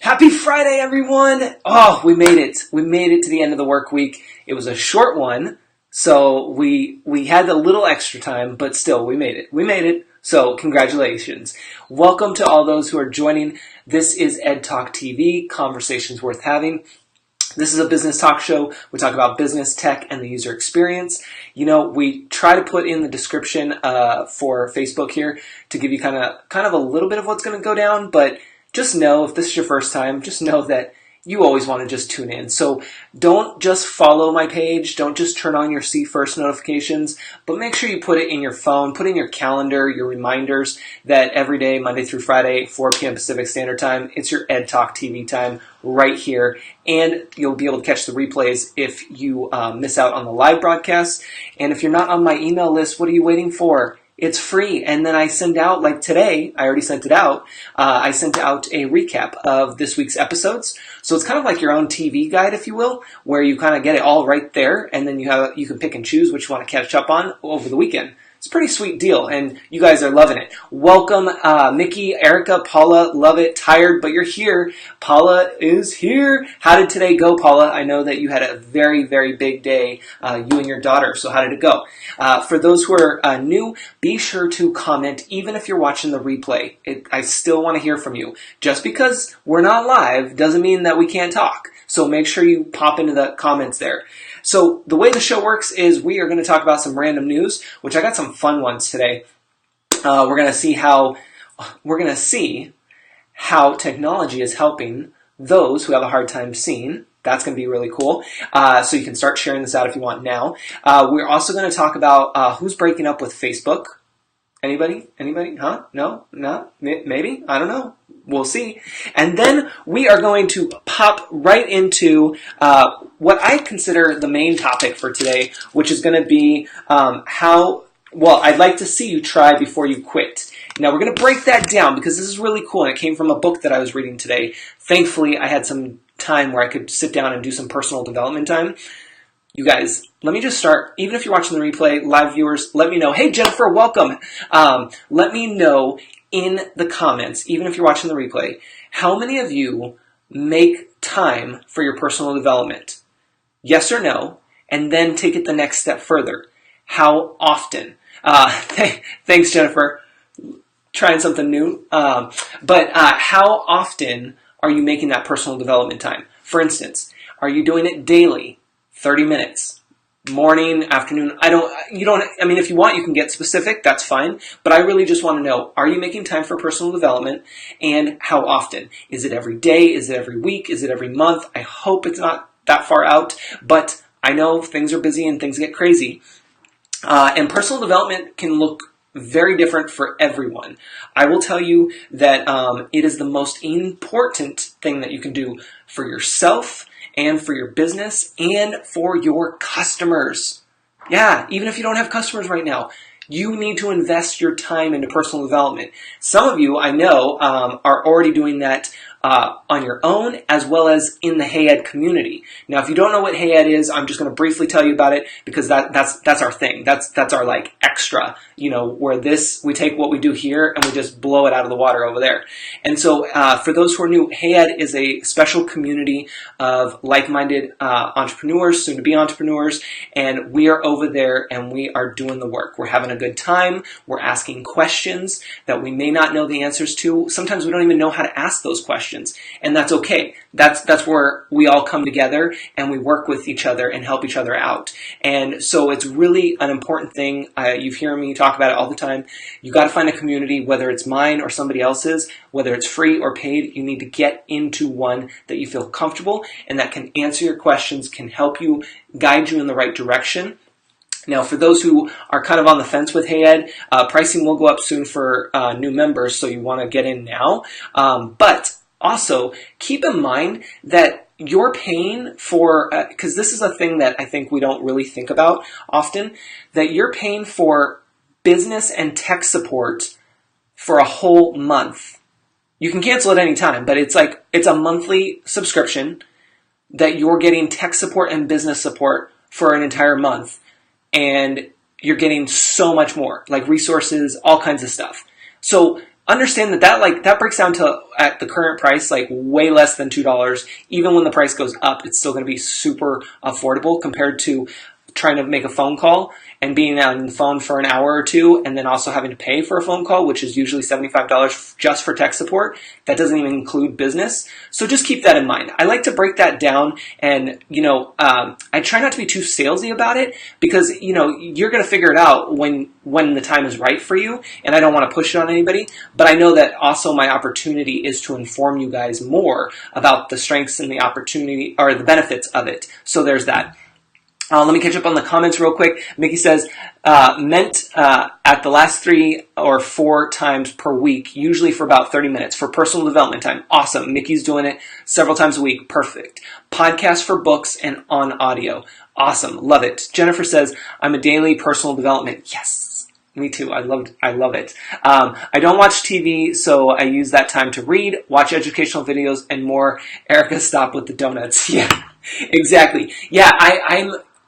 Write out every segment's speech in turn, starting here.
Happy Friday, everyone! Oh, we made it. We made it to the end of the work week. It was a short one, so we had a little extra time, but still, we made it. We made it, so congratulations. Welcome to all those who are joining. This is Ed Talk TV, Conversations Worth Having. This is a business talk show. We talk about business, tech, and the user experience. You know, we try to put in the description for Facebook here to give you kind of a little bit of what's going to go down, but just know, if this is your first time, just know that you always want to just tune in. So don't just follow my page. Don't just turn on your See First notifications, but make sure you put it in your phone, put in your calendar, your reminders that every day, Monday through Friday, 4 p.m. Pacific Standard Time, it's your Ed Talk TV time right here. And you'll be able to catch the replays if you miss out on the live broadcasts. And if you're not on my email list, what are you waiting for? It's free. And then I send out, like today, I already sent it out. I sent out a recap of this week's episodes. So it's kind of like your own TV guide, if you will, where you kind of get it all right there. And then you can pick and choose which you want to catch up on over the weekend. It's a pretty sweet deal, and you guys are loving it. Welcome, Mickey, Erica, Paula, love it, tired, but you're here. Paula is here. How did today go, Paula? I know that you had a very, very big day, you and your daughter, so how did it go? For those who are new, be sure to comment, even if you're watching the replay. I still want to hear from you. Just because we're not live doesn't mean that we can't talk, so make sure you pop into the comments there. So the way the show works is we are going to talk about some random news, which I got some fun ones today. We're going to see how technology is helping those who have a hard time seeing. That's going to be really cool. So you can start sharing this out if you want now. We're also going to talk about who's breaking up with Facebook. Anybody? Huh? No? Maybe? I don't know. We'll see. And then we are going to pop right into what I consider the main topic for today, which is going to be I'd like to see you try before you quit. Now, we're going to break that down because this is really cool, and it came from a book that I was reading today. Thankfully, I had some time where I could sit down and do some personal development time. You guys, let me just start. Even if you're watching the replay, live viewers, let me know. Hey, Jennifer, welcome. Let me know in the comments, even if you're watching the replay, how many of you make time for your personal development? Yes or no? And then take it the next step further. How often? Thanks, Jennifer. Trying something new. But how often are you making that personal development time? For instance, are you doing it daily? 30 minutes, morning, afternoon. If you want, you can get specific, that's fine. But I really just want to know, are you making time for personal development, and how often? Is it every day? Is it every week? Is it every month? I hope it's not that far out, but I know things are busy and things get crazy. And personal development can look very different for everyone. I will tell you that it is the most important thing that you can do for yourself and for your business, and for your customers. Yeah, even if you don't have customers right now, you need to invest your time into personal development. Some of you, I know, are already doing that on your own, as well as in the Hey Ed community. Now, if you don't know what Hey Ed is, I'm just going to briefly tell you about it, because that's our thing. That's our like extra, where we take what we do here and we just blow it out of the water over there. And so for those who are new, Hey Ed is a special community of like-minded entrepreneurs, soon-to-be entrepreneurs, and we are over there and we are doing the work. We're having a good time. We're asking questions that we may not know the answers to. Sometimes we don't even know how to ask those questions. And that's okay. That's where we all come together and we work with each other and help each other out. And so it's really an important thing. You've heard me talk about it all the time. You got to find a community, whether it's mine or somebody else's, whether it's free or paid. You need to get into one that you feel comfortable and that can answer your questions, can help you, guide you in the right direction. Now, for those who are kind of on the fence with Hey Ed, pricing will go up soon for new members, so you want to get in now. But also, keep in mind that you're paying for, because this is a thing that I think we don't really think about often, that you're paying for business and tech support for a whole month. You can cancel at any time, but it's a monthly subscription that you're getting tech support and business support for an entire month. And you're getting so much more, like resources, all kinds of stuff. So understand that breaks down to, at the current price, like way less than $2. Even when the price goes up, it's still going to be super affordable compared to trying to make a phone call and being on the phone for an hour or two and then also having to pay for a phone call, which is usually $75 just for tech support. That doesn't even include business. So just keep that in mind. I like to break that down, and I try not to be too salesy about it, because you're going to figure it out when the time is right for you, and I don't want to push it on anybody. But I know that also my opportunity is to inform you guys more about the strengths and the opportunity, or the benefits of it. So there's that. Let me catch up on the comments real quick. Mickey says, meant at the last 3 or 4 times per week, usually for about 30 minutes for personal development time. Awesome. Mickey's doing it several times a week. Perfect. Podcast for books and on audio. Awesome. Love it. Jennifer says, I'm a daily personal development. Yes. Me too. I love it. I don't watch TV, so I use that time to read, watch educational videos, and more. Erica, stop with the donuts. Yeah, exactly. Yeah,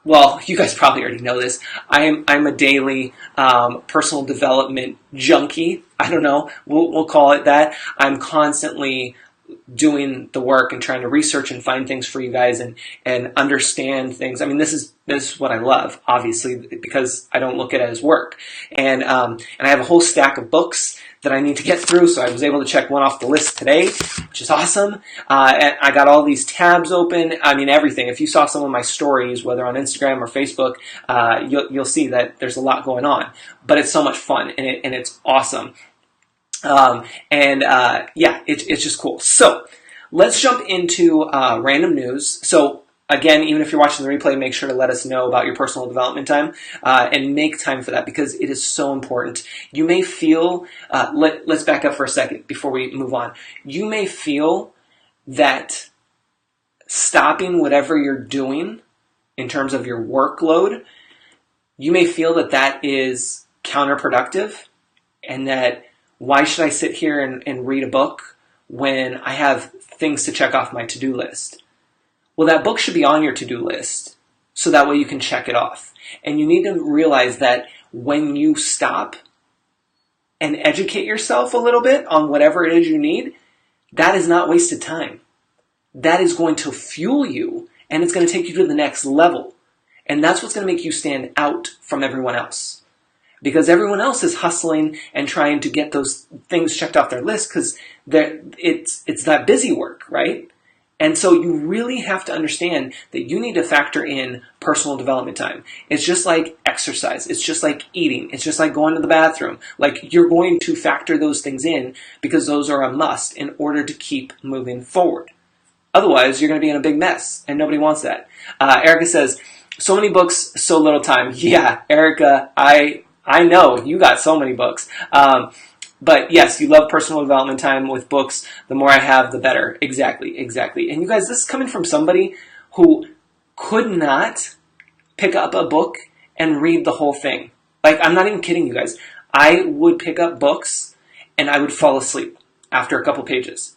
well, you guys probably already know this. I'm a daily personal development junkie. I don't know. We'll call it that. I'm constantly doing the work and trying to research and find things for you guys and understand things. I mean, this is what I love, obviously, because I don't look at it as work. And I have a whole stack of books that I need to get through, so I was able to check one off the list today, which is awesome. And I got all these tabs open. I mean, everything. If you saw some of my stories, whether on Instagram or Facebook, you'll see that there's a lot going on. But it's so much fun, and it's awesome. It's just cool. So let's jump into random news. So again, even if you're watching the replay, make sure to let us know about your personal development time and make time for that, because it is so important. You may feel, let's back up for a second before we move on. You may feel that stopping whatever you're doing in terms of your workload, you may feel that is counterproductive, and that why should I sit here and read a book when I have things to check off my to-do list? Well, that book should be on your to-do list, so that way you can check it off. And you need to realize that when you stop and educate yourself a little bit on whatever it is you need, that is not wasted time. That is going to fuel you, and it's going to take you to the next level. And that's what's going to make you stand out from everyone else. Because everyone else is hustling and trying to get those things checked off their list, because it's that busy work, right? And so you really have to understand that you need to factor in personal development time. It's just like exercise. It's just like eating. It's just like going to the bathroom. Like, you're going to factor those things in, because those are a must in order to keep moving forward. Otherwise, you're going to be in a big mess, and nobody wants that. Erica says, so many books, so little time. Yeah, Erica, I know you got so many books. But yes, you love personal development time with books. The more I have, the better. Exactly. And you guys, this is coming from somebody who could not pick up a book and read the whole thing. Like, I'm not even kidding you guys. I would pick up books and I would fall asleep after a couple pages.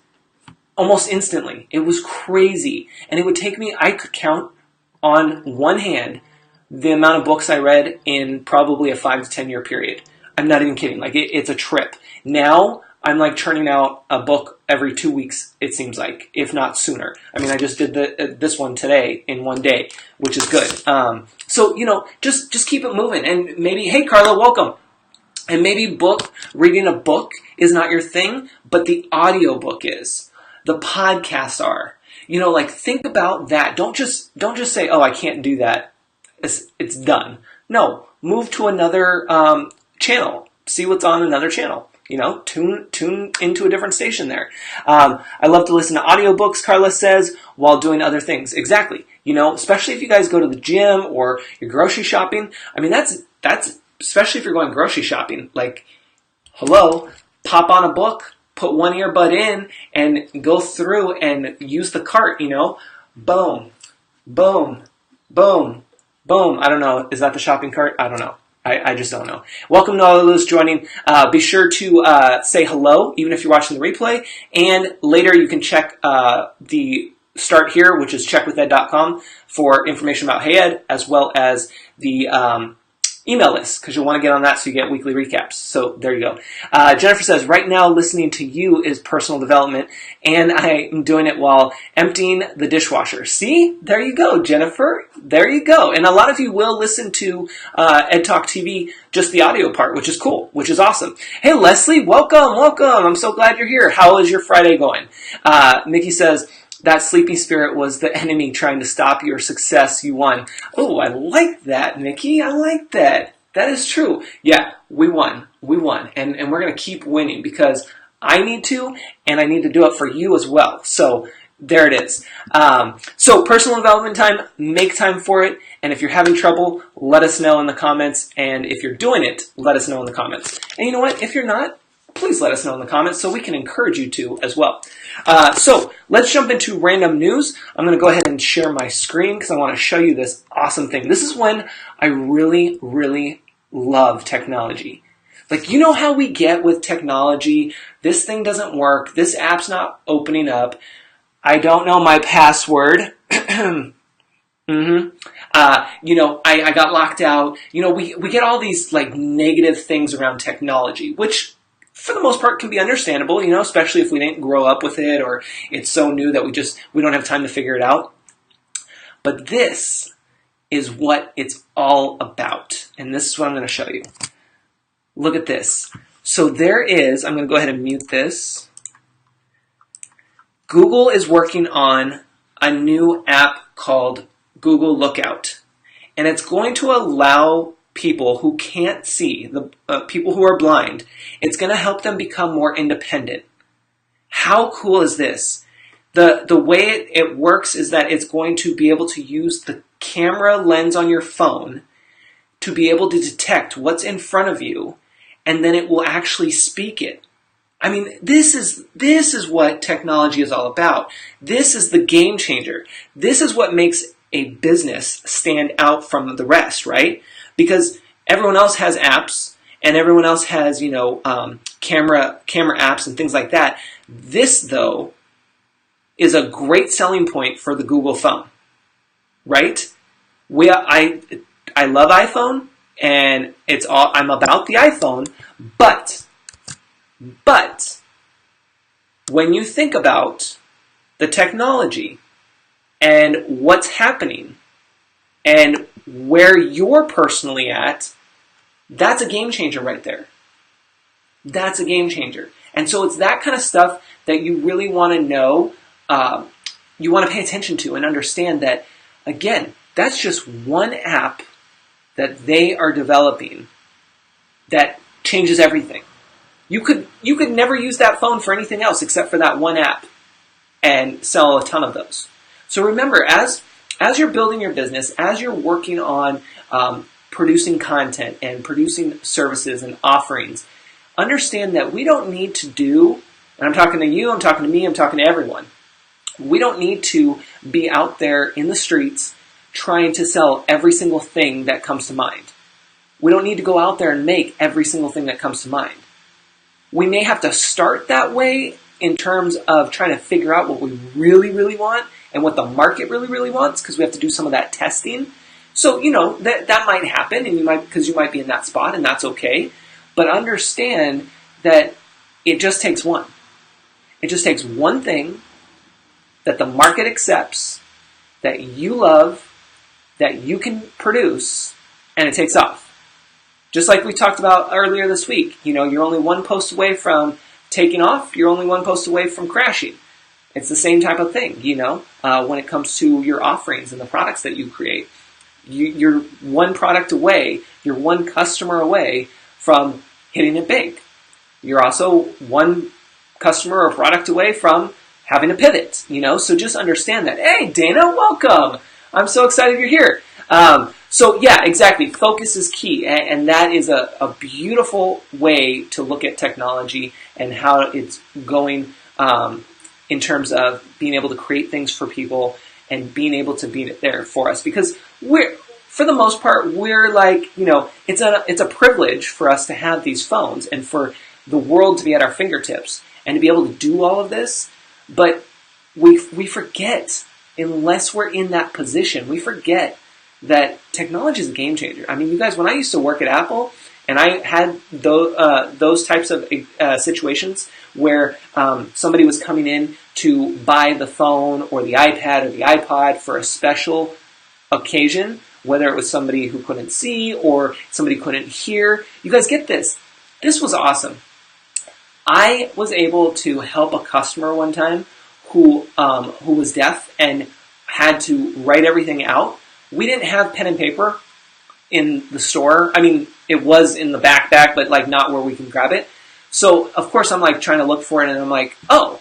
Almost instantly. It was crazy. And it would take me, I could count on one hand the amount of books I read in probably a 5 to 10 year period. I'm not even kidding. Like, it's a trip. Now, I'm like churning out a book every 2 weeks, it seems like, if not sooner. I mean, I just did this one today in one day, which is good. So, just keep it moving. And maybe, hey, Carla, welcome. And maybe reading a book is not your thing, but the audiobook is. The podcasts are. Think about that. Don't just say, oh, I can't do that. It's done. No, move to another channel. See what's on another channel. Tune into a different station there. I love to listen to audiobooks, Carla says, while doing other things. Exactly. Especially if you guys go to the gym or you're grocery shopping. I mean, that's especially if you're going grocery shopping. Like, hello, pop on a book, put one earbud in, and go through and use the cart. Boom, boom, boom. Boom. I don't know. Is that the shopping cart? I don't know. I just don't know. Welcome to all of those joining. Be sure to say hello, even if you're watching the replay. And later you can check the start here, which is checkwithed.com, for information about Hey Ed, as well as the email list, because you'll want to get on that so you get weekly recaps. So there you go. Jennifer says, right now listening to you is personal development, and I am doing it while emptying the dishwasher. See? There you go, Jennifer. There you go. And a lot of you will listen to Ed Talk TV, just the audio part, which is cool, which is awesome. Hey, Leslie, welcome. I'm so glad you're here. How is your Friday going? Nikki says, that sleepy spirit was the enemy trying to stop your success. You won. Oh, I like that, Nikki. I like that. That is true. Yeah, we won. And we're going to keep winning because I need to, and I need to do it for you as well. So there it is. So personal development time, make time for it. And if you're having trouble, let us know in the comments. And if you're doing it, let us know in the comments. And you know what? If you're not, please let us know in the comments so we can encourage you to as well. So let's jump into random news. I'm going to go ahead and share my screen because I want to show you this awesome thing. This is when I really, really love technology. Like, you know how we get with technology? This thing doesn't work. This app's not opening up. I don't know my password. I got locked out. We get all these like negative things around technology, which for the most part can be understandable, especially if we didn't grow up with it or it's so new that we don't have time to figure it out. But this is what it's all about. And this is what I'm going to show you. Look at this. So I'm going to go ahead and mute this. Google is working on a new app called Google Lookout. And it's going to allow people who can't see, the people who are blind, it's going to help them become more independent. How cool is this? The way it works is that it's going to be able to use the camera lens on your phone to be able to detect what's in front of you, and then it will actually speak it. I mean, this is what technology is all about. This is the game changer. This is what makes a business stand out from the rest, right? Because everyone else has apps and everyone else has, camera apps and things like that. This, though, is a great selling point for the Google phone, right? I love iPhone and I'm about the iPhone, but when you think about the technology and what's happening and where you're personally at, that's a game changer right there. That's a game changer. And so it's that kind of stuff that you really want to know, you want to pay attention to and understand that, again, that's just one app that they are developing that changes everything. You could never use that phone for anything else except for that one app and sell a ton of those. So remember, as you're building your business, as you're working on producing content and producing services and offerings, understand that we don't need to do, and I'm talking to you, I'm talking to me, I'm talking to everyone, we don't need to be out there in the streets trying to sell every single thing that comes to mind. We don't need to go out there and make every single thing that comes to mind. We may have to start that way in terms of trying to figure out what we really, really want and what the market really, really wants, because we have to do some of that testing. So, that might happen, and you might be in that spot, and that's okay. But understand that it just takes one. It just takes one thing that the market accepts, that you love, that you can produce, and it takes off. Just like we talked about earlier this week, you're only one post away from taking off, you're only one post away from crashing. It's the same type of thing, when it comes to your offerings and the products that you create. You're one product away, you're one customer away from hitting it big. You're also one customer or product away from having a pivot, so just understand that. Hey, Dana, welcome. I'm so excited you're here. So yeah, exactly. Focus is key, and that is a beautiful way to look at technology and how it's going in terms of being able to create things for people and being able to be there for us. Because for the most part, we're like, it's a privilege for us to have these phones and for the world to be at our fingertips and to be able to do all of this. But we forget, unless we're in that position, we forget that technology is a game changer. I mean, you guys, when I used to work at Apple and I had those types of situations where somebody was coming in to buy the phone or the iPad or the iPod for a special occasion, whether it was somebody who couldn't see or somebody couldn't hear, you guys get this. This was awesome. I was able to help a customer one time who was deaf and had to write everything out. We didn't have pen and paper in the store. I mean, it was in the backpack, but like not where we can grab it. So of course I'm like trying to look for it, and I'm like, oh,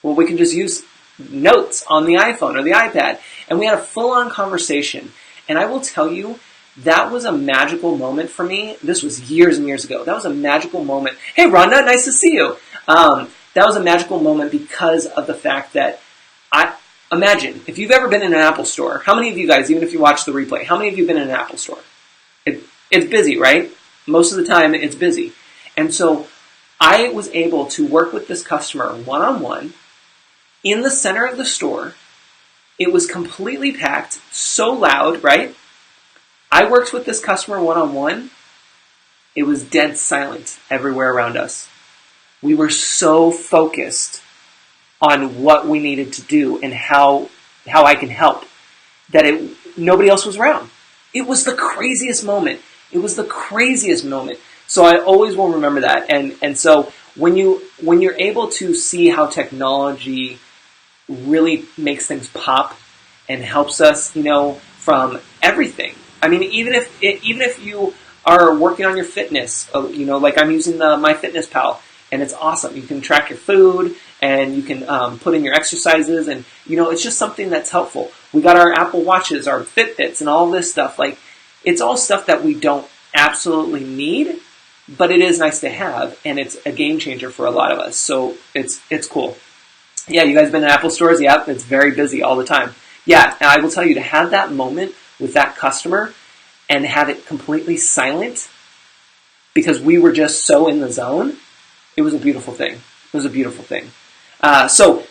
well, we can just use notes on the iPhone or the iPad. And we had a full-on conversation. And I will tell you, that was a magical moment for me. This was years and years ago. That was a magical moment. Hey, Rhonda, nice to see you. That was a magical moment because of the fact that imagine, if you've ever been in an Apple store, how many of you guys, even if you watch the replay, how many of you have been in an Apple store? It's busy, right? Most of the time, it's busy. And so I was able to work with this customer one-on-one in the center of the store. It was completely packed, so loud, right? I worked with this customer one-on-one. It was dead silent everywhere around us. We were so focused on what we needed to do and how I can help that nobody else was around. It was the craziest moment. It was the craziest moment. So I always will remember that. And so when you're able to see how technology really makes things pop and helps us, from everything. I mean, even if you are working on your fitness, like I'm using the MyFitnessPal, and it's awesome. You can track your food, and you can put in your exercises, and it's just something that's helpful. We got our Apple Watches, our Fitbits, and all this stuff. Like, it's all stuff that we don't absolutely need, but it is nice to have, and it's a game changer for a lot of us. So it's cool. Yeah, you guys been to Apple stores? Yeah, it's very busy all the time. Yeah, and I will tell you, to have that moment with that customer and have it completely silent because we were just so in the zone, it was a beautiful thing. It was a beautiful thing. So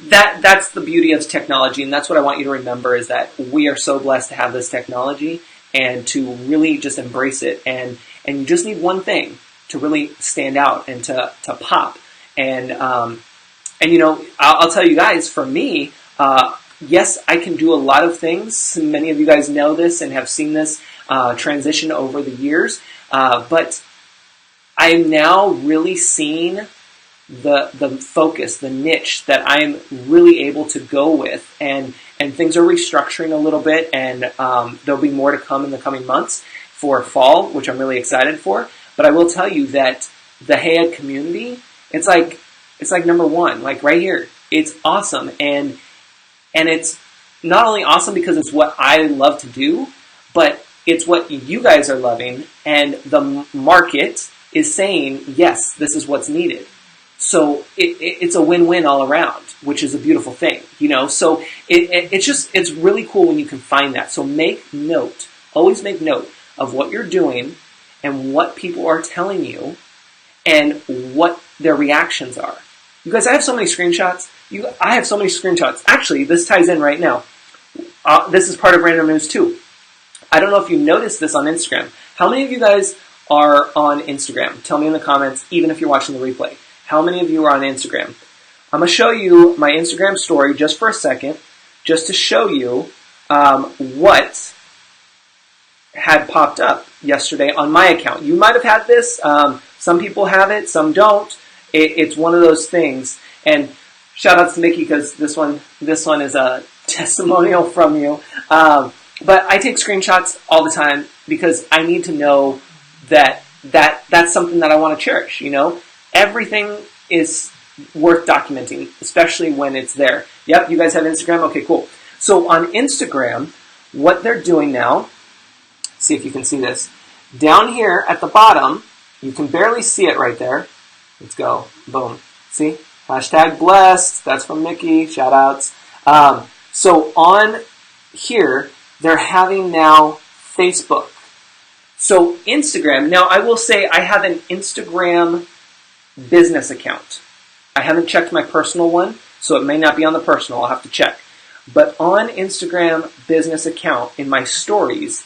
that's the beauty of technology, and that's what I want you to remember, is that we are so blessed to have this technology and to really just embrace it. And you just need one thing to really stand out and to pop. And I'll tell you guys, for me, yes, I can do a lot of things. Many of you guys know this and have seen this transition over the years. But I'm now really seeing the focus, the niche that I'm really able to go with. And things are restructuring a little bit, and there'll be more to come in the coming months for fall, which I'm really excited for. But I will tell you that the Hey Ed community, it's like number one, like right here. It's awesome. And it's not only awesome because it's what I love to do, but it's what you guys are loving, and the market is saying, yes, this is what's needed. So it's a win-win all around, which is a beautiful thing, So it's really cool when you can find that. So make note, always make note of what you're doing and what people are telling you and what their reactions are. You guys, I have so many screenshots. I have so many screenshots. Actually, this ties in right now. This is part of Random News too. I don't know if you noticed this on Instagram. How many of you guys are on Instagram? Tell me in the comments, even if you're watching the replay. How many of you are on Instagram? I'm going to show you my Instagram story just for a second, just to show you what had popped up yesterday on my account. You might have had this. Some people have it, some don't. It's one of those things. And shout out to Mickey, because this one is a testimonial from you. But I take screenshots all the time because I need to know that's something that I want to cherish. Everything is worth documenting, especially when it's there. Yep, you guys have Instagram? Okay, cool. So on Instagram, what they're doing now, see if you can see this. Down here at the bottom, you can barely see it right there. Let's go. Boom. See? Hashtag blessed. That's from Mickey. Shout outs. So on here, they're having now Facebook. So Instagram, now I will say I have an Instagram business account. I haven't checked my personal one, so it may not be on the personal. I'll have to check. But on Instagram business account, in my stories,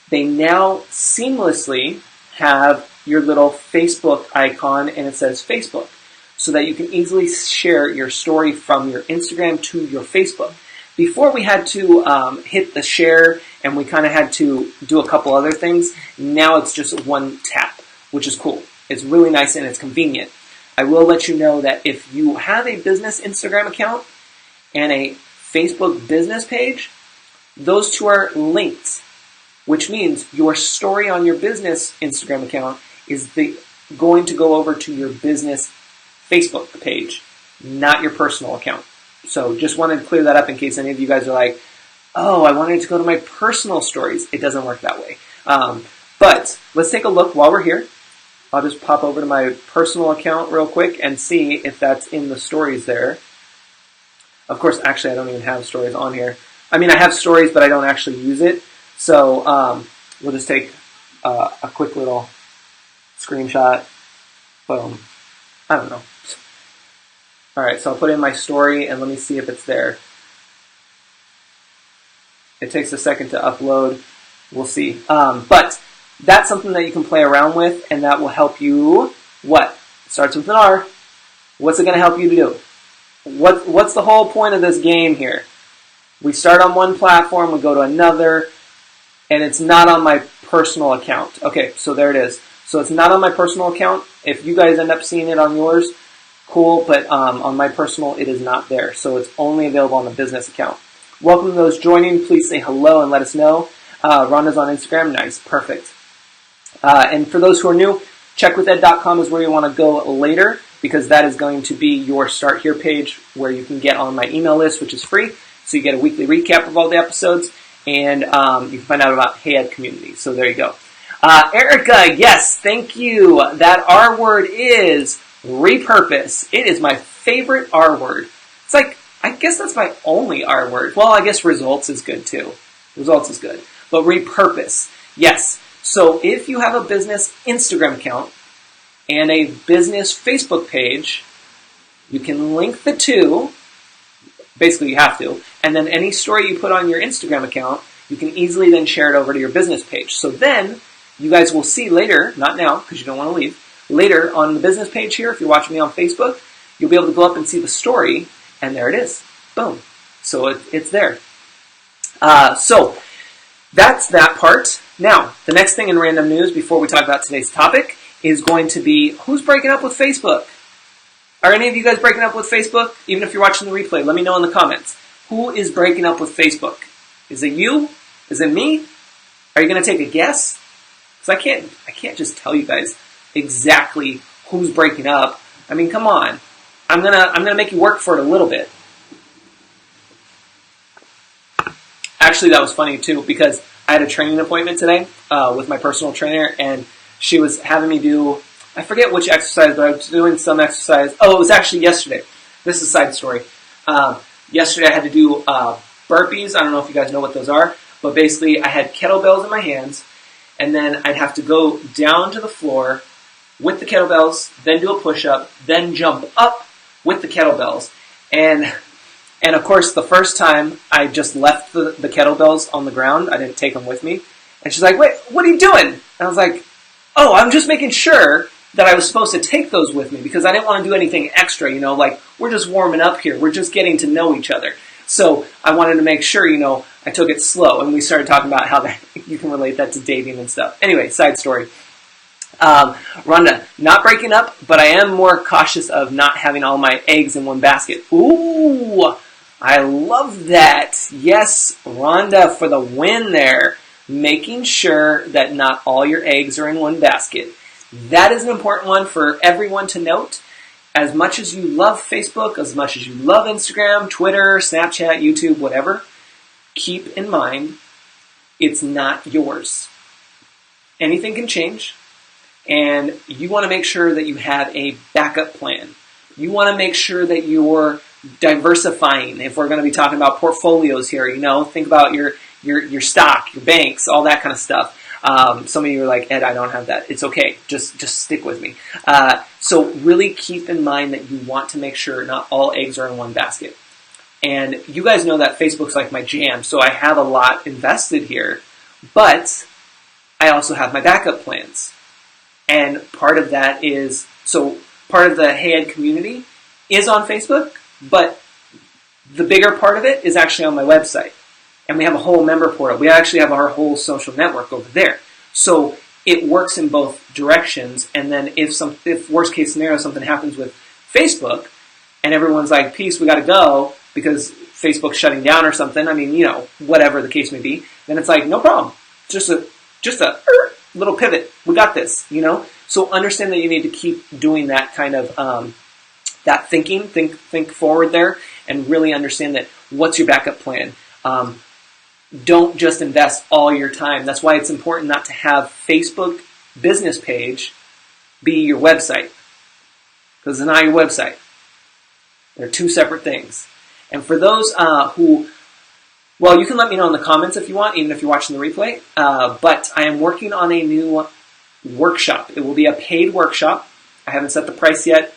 they now seamlessly have your little Facebook icon and it says Facebook, so that you can easily share your story from your Instagram to your Facebook. Before we had to hit the share and we kind of had to do a couple other things. Now it's just one tap, which is cool. It's really nice and it's convenient. I will let you know that if you have a business Instagram account and a Facebook business page, those two are linked, which means your story on your business Instagram account is going to go over to your business Facebook page, not your personal account. So just wanted to clear that up in case any of you guys are like, oh, I wanted to go to my personal stories. It doesn't work that way. But let's take a look while we're here. I'll just pop over to my personal account real quick and see if that's in the stories there. Of course, actually, I don't even have stories on here. I mean, I have stories, but I don't actually use it. So we'll just take a quick little screenshot. Boom. I don't know. All right, so I'll put in my story, and let me see if it's there. It takes a second to upload. We'll see. But that's something that you can play around with, and that will help you, what? It starts with an R. What's it going to help you to do? What's the whole point of this game here? We start on one platform, we go to another, and it's not on my personal account. Okay, so there it is. So it's not on my personal account. If you guys end up seeing it on yours, cool, but on my personal, it is not there. So it's only available on the business account. Welcome to those joining. Please say hello and let us know. Rhonda's on Instagram. Nice. Perfect. And for those who are new, checkwithed.com is where you want to go later, because that is going to be your Start Here page where you can get on my email list, which is free. So you get a weekly recap of all the episodes, and you can find out about Hey Ed Community. So there you go. Erica, yes, thank you. That R word is repurpose. It is my favorite R word. It's like, I guess that's my only R word. Well, I guess results is good too. Results is good. But repurpose, yes. So if you have a business Instagram account and a business Facebook page, you can link the two. Basically, you have to. And then any story you put on your Instagram account, you can easily then share it over to your business page. So then you guys will see later, not now because you don't want to leave, later on the business page here, if you're watching me on Facebook, you'll be able to go up and see the story, and there it is. Boom. So it's there. So that's that part. Now, the next thing in random news before we talk about today's topic is going to be who's breaking up with Facebook? Are any of you guys breaking up with Facebook? Even if you're watching the replay, let me know in the comments. Who is breaking up with Facebook? Is it you? Is it me? Are you going to take a guess? Because I can't just tell you guys exactly who's breaking up. I mean, come on. I'm gonna make you work for it a little bit. Actually, that was funny too, because I had a training appointment today with my personal trainer, and she was having me do, I forget which exercise, but I was doing some exercise. Oh, it was actually yesterday. This is a side story. Yesterday I had to do burpees. I don't know if you guys know what those are, but basically I had kettlebells in my hands, and then I'd have to go down to the floor with the kettlebells, then do a push-up, then jump up with the kettlebells. And of course, the first time I just left the kettlebells on the ground. I didn't take them with me. And she's like, wait, what are you doing? And I was like, oh, I'm just making sure that I was supposed to take those with me because I didn't want to do anything extra, like we're just warming up here. We're just getting to know each other. So I wanted to make sure, I took it slow, and we started talking about how that you can relate that to dating and stuff. Anyway, side story. Rhonda, not breaking up, but I am more cautious of not having all my eggs in one basket. Ooh, I love that. Yes, Rhonda, for the win there. Making sure that not all your eggs are in one basket. That is an important one for everyone to note. As much as you love Facebook, as much as you love Instagram, Twitter, Snapchat, YouTube, whatever, keep in mind, it's not yours. Anything can change, and you want to make sure that you have a backup plan. You want to make sure that you're diversifying. If we're going to be talking about portfolios here, think about your stock, your banks, all that kind of stuff. Some of you are like, Ed, I don't have that. It's okay. Just stick with me. So really keep in mind that you want to make sure not all eggs are in one basket. And you guys know that Facebook's like my jam, so I have a lot invested here, but I also have my backup plans. And part of that is, so part of the Hey Ed community is on Facebook, but the bigger part of it is actually on my website. And we have a whole member portal. We actually have our whole social network over there. So it works in both directions. And then if worst case scenario, something happens with Facebook and everyone's like, peace, we got to go because Facebook's shutting down or something. I mean, whatever the case may be, then it's like, no problem. Just a little pivot. We got this, So understand that you need to keep doing that kind of, that thinking, think forward there, and really understand that what's your backup plan. Don't just invest all your time. That's why it's important not to have Facebook business page be your website, because it's not your website. They're two separate things. And for those you can let me know in the comments if you want, even if you're watching the replay. But I am working on a new workshop. It will be a paid workshop. I haven't set the price yet.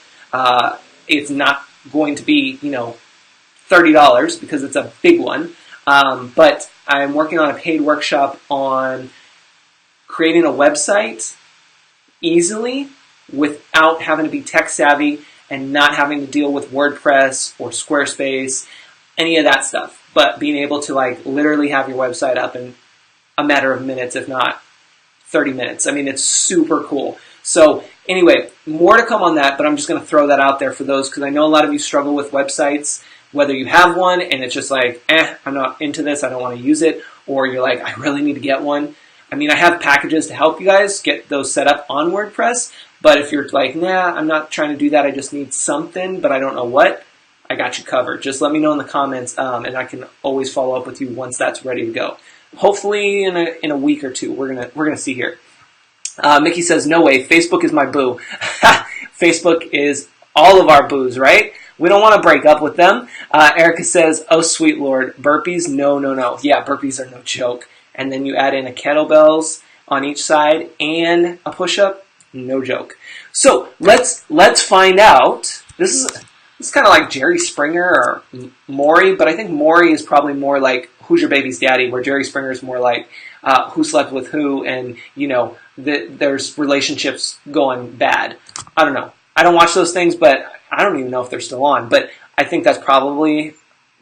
It's not going to be, $30 because it's a big one. But I'm working on a paid workshop on creating a website easily without having to be tech savvy and not having to deal with WordPress or Squarespace, any of that stuff. But being able to literally have your website up in a matter of minutes, if not 30 minutes. I mean, it's super cool. So anyway, more to come on that, but I'm just going to throw that out there for those because I know a lot of you struggle with websites, whether you have one and it's just like, I'm not into this, I don't want to use it, or you're like, I really need to get one. I mean, I have packages to help you guys get those set up on WordPress, but if you're like, I'm not trying to do that, I just need something, but I don't know what, I got you covered. Just let me know in the comments, and I can always follow up with you once that's ready to go. Hopefully in a week or two, we're gonna see here. Mickey says, no way, Facebook is my boo. Facebook is all of our boos, right? We don't want to break up with them. Erica says, oh, sweet Lord, burpees? No. Yeah, burpees are no joke. And then you add in a kettlebells on each side and a push-up? No joke. So let's find out. This is kind of like Jerry Springer or Maury, but I think Maury is probably more like Who's Your Baby's Daddy, where Jerry Springer is more like who slept with who, and there's relationships going bad. I don't know. I don't watch those things, but I don't even know if they're still on. But I think that's probably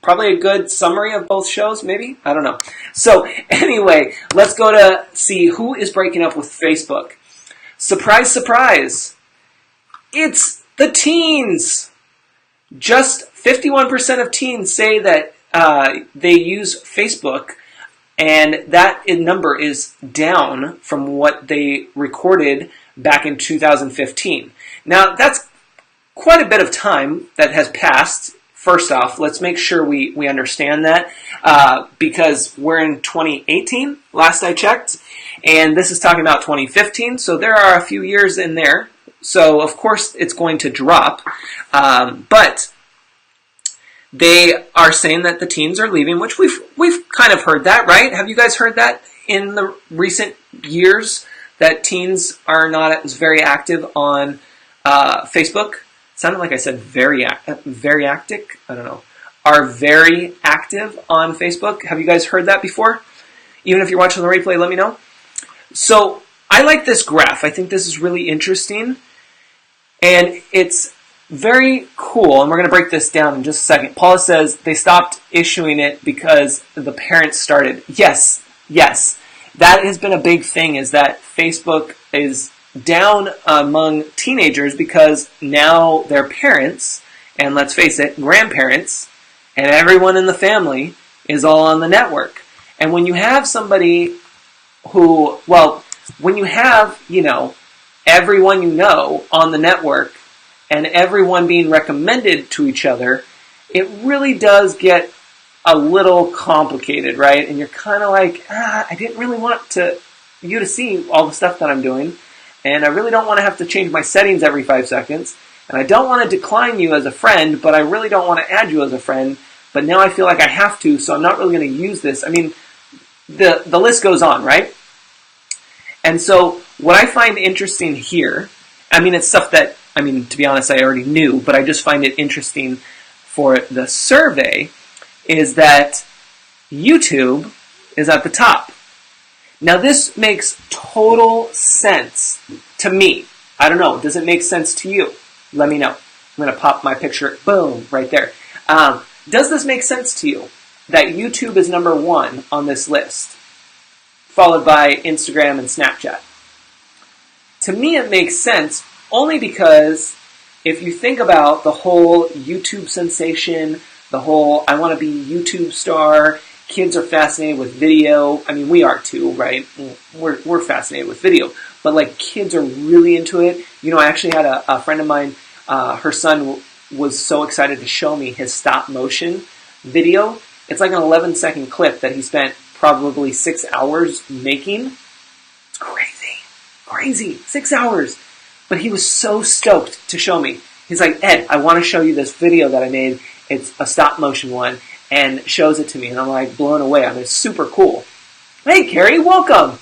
a good summary of both shows, maybe? I don't know. So anyway, let's go to see who is breaking up with Facebook. Surprise, surprise. It's the teens. Just 51% of teens say that they use Facebook, and that number is down from what they recorded back in 2015. Now, that's quite a bit of time that has passed. First off, let's make sure we understand that because we're in 2018, last I checked, and this is talking about 2015, so there are a few years in there. So, of course, it's going to drop, but they are saying that the teens are leaving, which we've kind of heard that, right? Have you guys heard that in the recent years, that teens are not as very active on Facebook? Sounded like I said very active. I don't know. Are very active on Facebook. Have you guys heard that before? Even if you're watching the replay, let me know. So I like this graph. I think this is really interesting. And it's very cool. And we're going to break this down in just a second. Paula says they stopped issuing it because the parents started. Yes. That has been a big thing, is that Facebook is down among teenagers because now their parents, and let's face it, grandparents, and everyone in the family is all on the network. And when you have somebody when you have, everyone on the network and everyone being recommended to each other, it really does get a little complicated, right? And you're kind of like, I didn't really want you to see all the stuff that I'm doing. And I really don't want to have to change my settings every 5 seconds. And I don't want to decline you as a friend, but I really don't want to add you as a friend. But now I feel like I have to, so I'm not really going to use this. I mean, the list goes on, right? And so what I find interesting here, it's stuff that, to be honest, I already knew, but I just find it interesting for the survey, is that YouTube is at the top. Now this makes total sense to me. I don't know, does it make sense to you? Let me know. I'm going to pop my picture, boom, right there. Does this make sense to you that YouTube is number 1 on this list, followed by Instagram and Snapchat? To me it makes sense only because if you think about the whole YouTube sensation, the whole I want to be YouTube star, kids are fascinated with video. I mean, we are too, right? We're fascinated with video. But like kids are really into it. You know, I actually had a friend of mine, her son was so excited to show me his stop motion video. It's like an 11-second clip that he spent probably 6 hours making. It's crazy, 6 hours. But he was so stoked to show me. He's like, Ed, I want to show you this video that I made. It's a stop motion one, and shows it to me. And I'm like blown away. I mean, it's super cool. Hey, Carrie, welcome.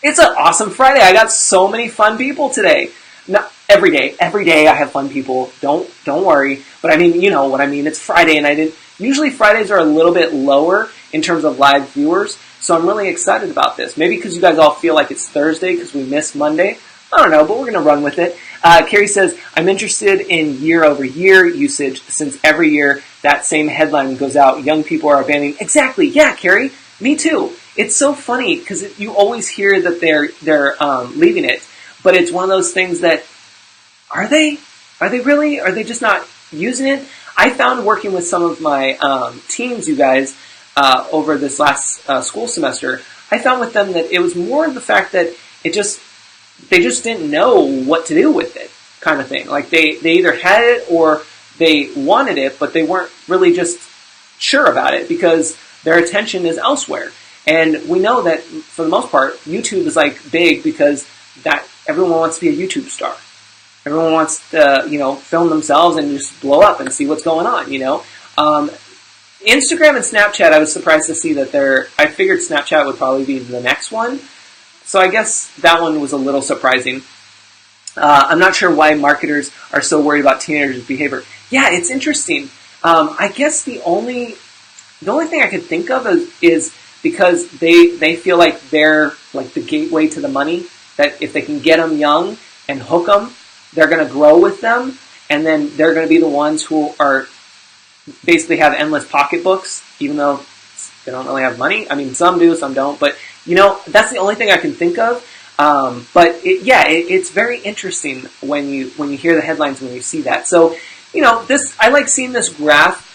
It's an awesome Friday. I got so many fun people today. Not every day I have fun people. Don't worry. But I mean, you know what I mean. It's Friday, and usually Fridays are a little bit lower in terms of live viewers. So I'm really excited about this. Maybe because you guys all feel like it's Thursday because we missed Monday. I don't know, but we're going to run with it. Carrie says, I'm interested in year-over-year usage since every year that same headline goes out. Young people are abandoning. Exactly. Yeah, Carrie. Me too. It's so funny because you always hear that they're leaving it, but it's one of those things that are they really? Are they just not using it? I found working with some of my teens, you guys, over this last school semester, I found with them that it was more of the fact that they just didn't know what to do with it, kind of thing. Like they either had it or they wanted it, but they weren't really just sure about it because their attention is elsewhere. And we know that for the most part, YouTube is like big because that everyone wants to be a YouTube star. Everyone wants to, film themselves and just blow up and see what's going on, Instagram and Snapchat, I was surprised to see that I figured Snapchat would probably be the next one. So I guess that one was a little surprising. I'm not sure why marketers are so worried about teenagers' behavior. Yeah, it's interesting. I guess the only thing I could think of is because they feel like they're like the gateway to the money, that if they can get them young and hook them, they're going to grow with them, and then they're going to be the ones who are basically have endless pocketbooks, even though they don't really have money. I mean, some do, some don't, but that's the only thing I can think of. But it's very interesting when you hear the headlines, when you see that. So, I like seeing this graph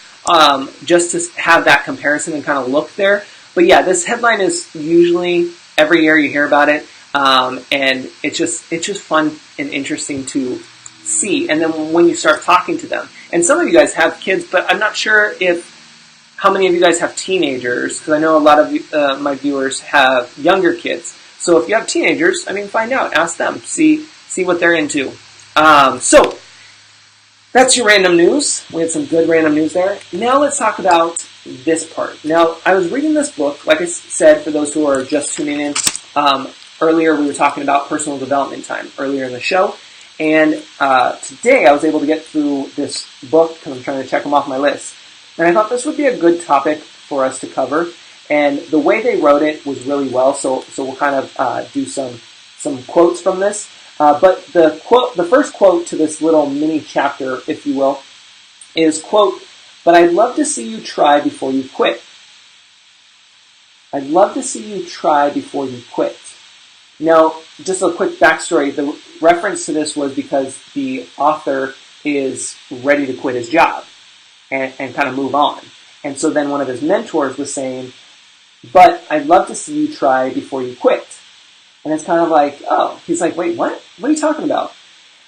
just to have that comparison and kind of look there. But yeah, this headline is usually every year you hear about it, and it's just fun and interesting to see. And then when you start talking to them, and some of you guys have kids, but I'm not sure how many of you guys have teenagers, because I know a lot of my viewers have younger kids. So if you have teenagers, find out, ask them, see what they're into. So that's your random news. We had some good random news there. Now let's talk about this part. Now, I was reading this book, like I said, for those who are just tuning in. Earlier we were talking about personal development time earlier in the show. And today I was able to get through this book because I'm trying to check them off my list. And I thought this would be a good topic for us to cover. And the way they wrote it was really well, so we'll kind of do some quotes from this. But the first quote to this little mini chapter, if you will, is, quote, "But I'd love to see you try before you quit." I'd love to see you try before you quit. Now, just a quick backstory. The reference to this was because the author is ready to quit his job and kind of move on. And so then one of his mentors was saying, "But I'd love to see you try before you quit." And it's kind of like, oh, he's like, wait, what? What are you talking about?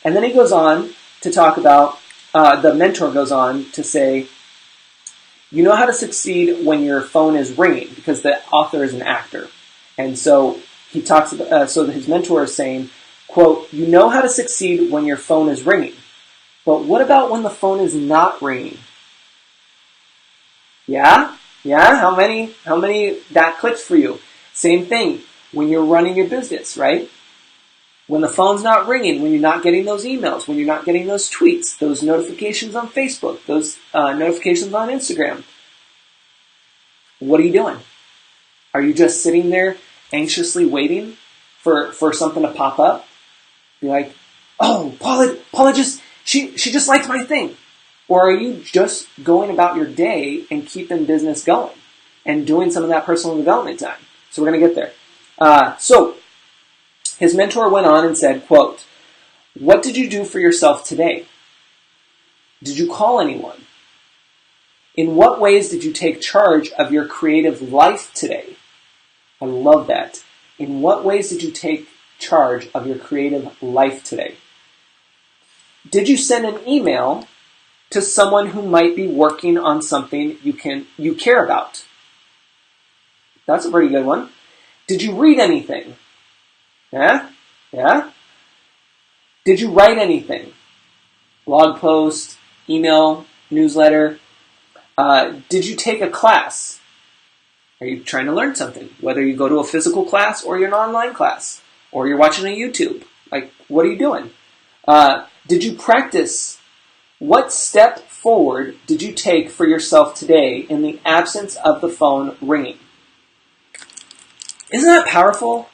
And then he goes on to talk about, the mentor goes on to say, "You know how to succeed when your phone is ringing," because the author is an actor. And so he talks about, so his mentor is saying, quote, "You know how to succeed when your phone is ringing. But what about when the phone is not ringing?" Yeah? How many that clicks for you? Same thing when you're running your business, right? When the phone's not ringing, when you're not getting those emails, when you're not getting those tweets, those notifications on Facebook, those notifications on Instagram. What are you doing? Are you just sitting there anxiously waiting for something to pop up? Be like, oh, Paula she just liked my thing. Or are you just going about your day and keeping business going and doing some of that personal development time? So we're going to get there. So his mentor went on and said, quote, "What did you do for yourself today? Did you call anyone? In what ways did you take charge of your creative life today?" I love that. In what ways did you take charge of your creative life today? Did you send an email to someone who might be working on something you care about? That's a pretty good one. Did you read anything? Yeah? Did you write anything? Blog post, email, newsletter. Did you take a class? Are you trying to learn something? Whether you go to a physical class or you're an online class or you're watching a YouTube. Like, what are you doing? Did you practice? What step forward did you take for yourself today in the absence of the phone ringing? Isn't that powerful?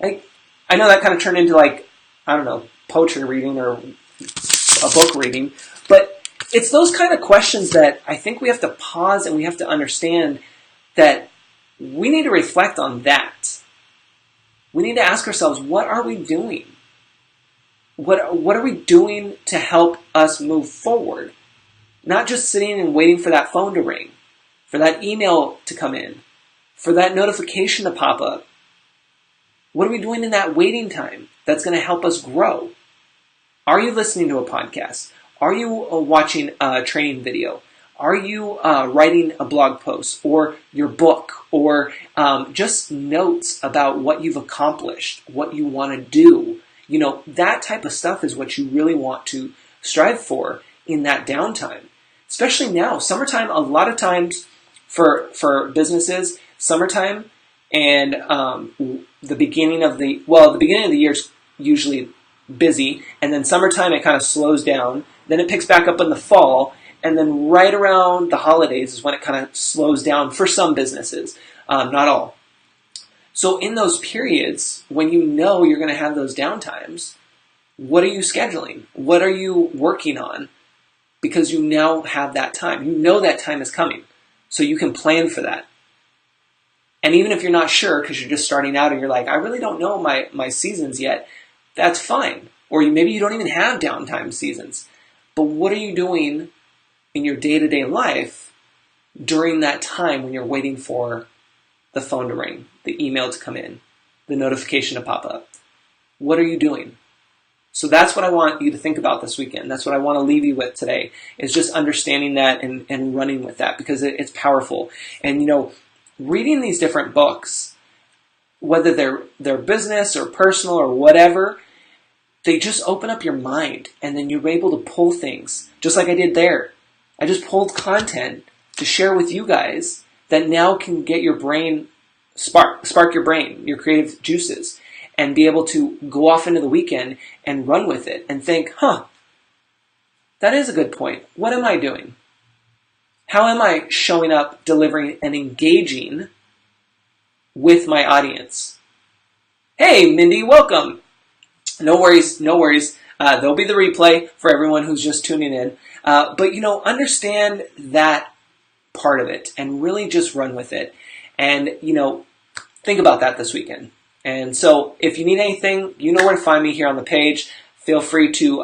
Like, I know that kind of turned into poetry reading or a book reading, but it's those kind of questions that I think we have to pause and we have to understand that we need to reflect on that. We need to ask ourselves, what are we doing? What are we doing to help us move forward? Not just sitting and waiting for that phone to ring, for that email to come in, for that notification to pop up. What are we doing in that waiting time that's going to help us grow? Are you listening to a podcast? Are you watching a training video? Are you writing a blog post or your book or just notes about what you've accomplished, what you want to do? You know, that type of stuff is what you really want to strive for in that downtime. Especially now, summertime, a lot of times for businesses, summertime and the beginning of the year is usually busy, and then summertime it kind of slows down, then it picks back up in the fall, and then right around the holidays is when it kind of slows down for some businesses, not all. So in those periods, when you know you're going to have those downtimes, what are you scheduling? What are you working on? Because you now have that time. You know that time is coming, so you can plan for that. And even if you're not sure because you're just starting out and you're like, I really don't know my seasons yet, that's fine. Or maybe you don't even have downtime seasons. But what are you doing in your day-to-day life during that time when you're waiting for the phone to ring, the email to come in, the notification to pop up? What are you doing? So that's what I want you to think about this weekend. That's what I want to leave you with today, is just understanding that and running with that, because it's powerful. And, you know, reading these different books, whether they're business or personal or whatever, they just open up your mind, and then you're able to pull things, just like I did there. I just pulled content to share with you guys that now can get your brain, spark your brain, your creative juices, and be able to go off into the weekend and run with it and think, that is a good point. What am I doing? How am I showing up, delivering, and engaging with my audience? Hey, Mindy, welcome. No worries. There'll be the replay for everyone who's just tuning in. But, you know, understand that part of it and really just run with it. And, you know, think about that this weekend. And so if you need anything, you know where to find me here on the page. Feel free to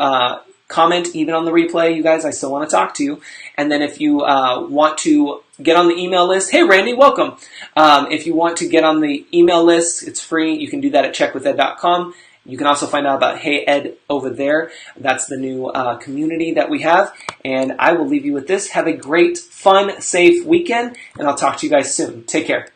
comment even on the replay, you guys. I still want to talk to you. And then if you want to get on the email list, hey, Randy, welcome. If you want to get on the email list, it's free. You can do that at checkwithed.com. You can also find out about Hey Ed over there. That's the new community that we have. And I will leave you with this. Have a great, fun, safe weekend, and I'll talk to you guys soon. Take care.